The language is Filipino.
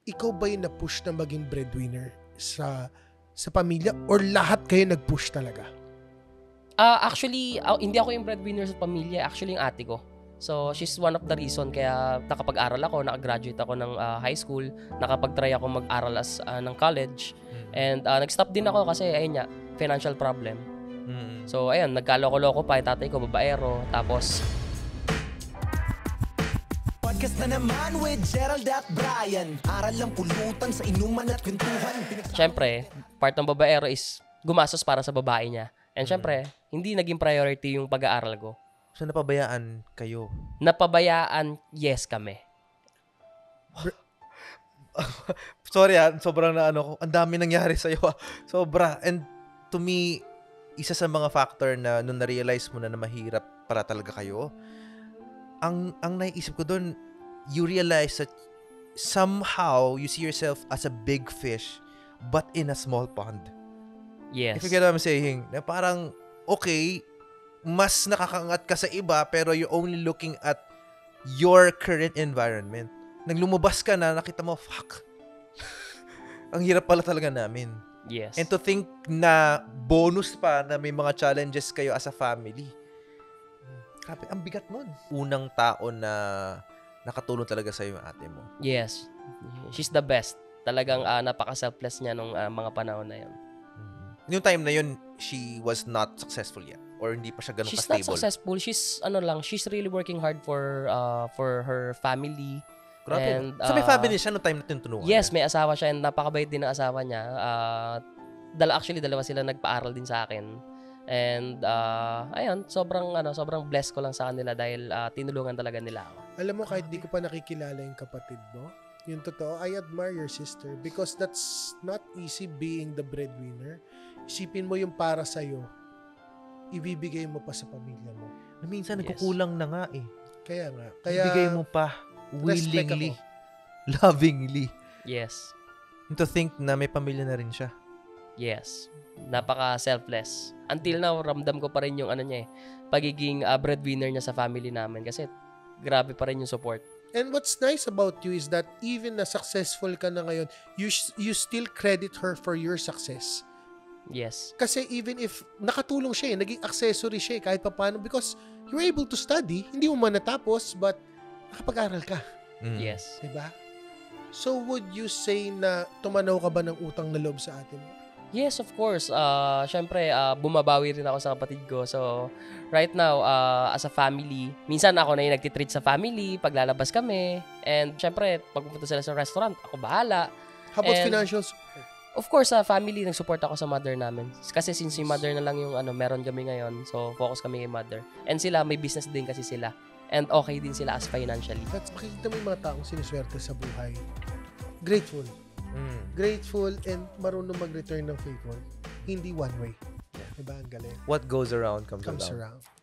ikaw ba yung na-push na maging breadwinner sa pamilya or lahat kayo nag-push talaga? Actually, hindi ako yung breadwinner sa pamilya. Actually, yung ate ko. So, she's one of the reason kaya nakapag-aral ako, nakagraduate ako ng high school, nakapag-try ako mag-aral ng college. And nag-stop din ako kasi, ayun nga, financial problem. So, ayun, nagkaloko-loko pa yung tatay ko, babaero. Tapos, Podcast na naman with Gerald at Brian. Aral lang pulutan sa inuman at kwentuhan. syempre, part ng babaero is gumastos para sa babae niya. And syempre, hindi naging priority yung pag-aaral ko. So, napabayaan kayo? Napabayaan, yes kami. Sorry sobrang ang dami nangyari sa'yo. Sobra. And to me, isa sa mga factor na nung na-realize mo na mahirap para talaga kayo, ang naiisip ko doon, you realize that somehow you see yourself as a big fish but in a small pond. Yes. If you get what I'm saying, na parang, okay, mas nakakaangat ka sa iba pero you're only looking at your current environment. Nang lumabas ka na, nakita mo, fuck. Ang hirap pala talaga namin. Yes. And to think na bonus pa na may mga challenges kayo as a family. Grabe, ang bigat nun. Unang tao na nakatulong talaga sa'yo yung ate mo. Yes. She's the best. Talagang napaka-selfless niya nung mga panahon na yun. Yung time na yun, she was not successful yet? Or hindi pa siya ganun She's ka-stable? not successful. She's really working hard for her family. Grabe. And, so may family siya nung time na tinutulungan? Yes, may asawa siya and napakabait din ng asawa niya. Actually, dalawa sila nagpaaral din sa akin. And ayun, sobrang blessed ko lang sa kanila dahil tinulungan talaga nila ako. Alam mo, kahit di ko pa nakikilala yung kapatid mo, yung totoo, I admire your sister because that's not easy being the breadwinner. Isipin mo yung para sa'yo, ibibigay mo pa sa pamilya mo. Na minsan Yes. nagkukulang na nga eh. Kaya nga. Ibigay mo pa respect willingly, lovingly. Yes. And to think na may pamilya na rin siya. Yes. Napaka-selfless. Until now, ramdam ko pa rin yung pagiging breadwinner niya sa family namin kasi grabe pa rin yung support. And what's nice about you is that even na successful ka na ngayon, you still credit her for your success. Yes. Kasi even if nakatulong siya naging accessory siya kahit papaano because you were able to study, hindi mo man natapos but nakapag-aral ka. Yes. Diba? So would you say na tumanaw ka ba ng utang na loob sa atin mo? Yes, of course. Syempre, bumabawi rin ako sa kapatid ko. So, right now, as a family, minsan ako na yung nagtitreat sa family, paglalabas kami. And syempre, pag pupunta sila sa restaurant, ako bahala. How about And, financial support? Of course, sa family, nag-support ako sa mother namin. Kasi since yung mother na lang yung meron kami ngayon, so focus kami kay mother. And sila, may business din kasi sila. And okay din sila as financially. That's makikita mo yung mga taong siniswerte sa buhay. Grateful. Grateful and marunong mag-return ng favor. Hindi one way. Diba? Ang galing. What goes around comes Comes around. around.